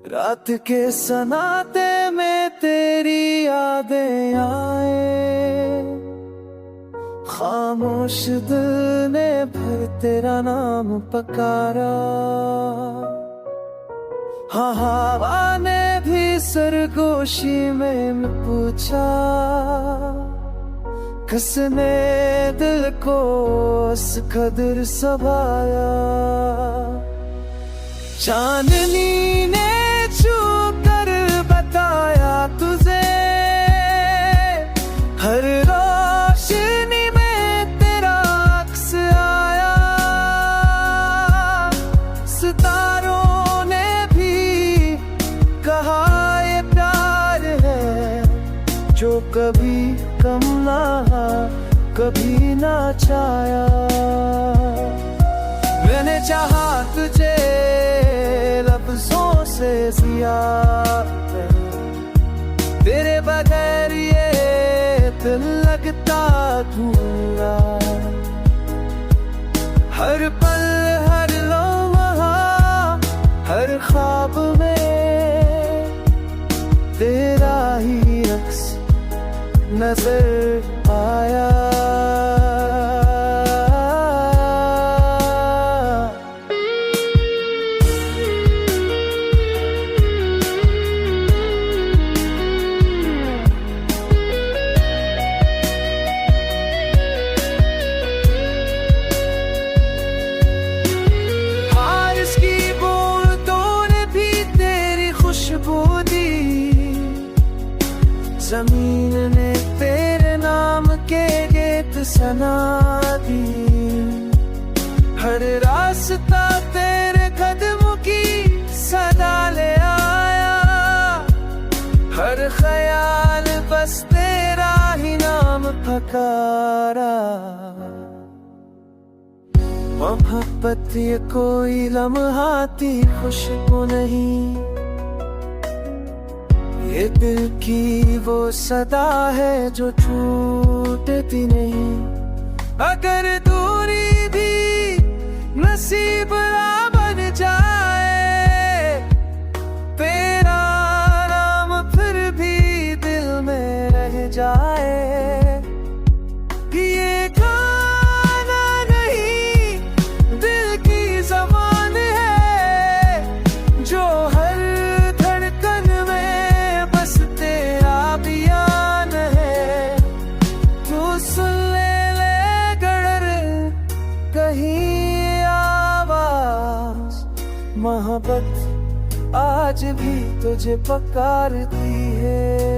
रात के सन्नाटे में तेरी यादें आए, खामोश दिल ने फिर तेरा नाम पकारा। हाँ, हवा ने भी सरगोशी में पूछा, किसने दिल को इस कदर सभाया। चांदनी ने छू कर बताया तुझे, हर रोशनी में तेरा अक्स आया। सितारों ने भी कहा ये प्यार है, जो कभी कम ना कभी ना छाया। मैंने चाहा तुझे लफ्जों से ज़्यादा, तेरे बगैर ये दिल लगता अधूरा। हर पल हर लम्हा हर ख्वाब में तेरा ही अक्स नजर आया। बारिश की बूंदों ने भी तेरी खुशबू दी, जमीन ने तेरे नाम के गीत सुना दी। हर रास्ता तेरे कदमों की सदा ले आया, हर ख्याल बस तेरा ही नाम पुकारा। मोहब्बत ये कोई लम्हाती खुशबू नहीं, ये दिल की वो सदा है जो छूटती नहीं। अगर दूरी भी नसीब ना बन जाए, तेरा नाम फिर भी दिल में रह जाए। ये गाना नहीं दिल की ज़बान है, जो हर धड़कन में बस तेरा बयान है। तू सुन ले गड़र कहीं आवाज, मोहब्बत आज भी तुझे पुकारती है।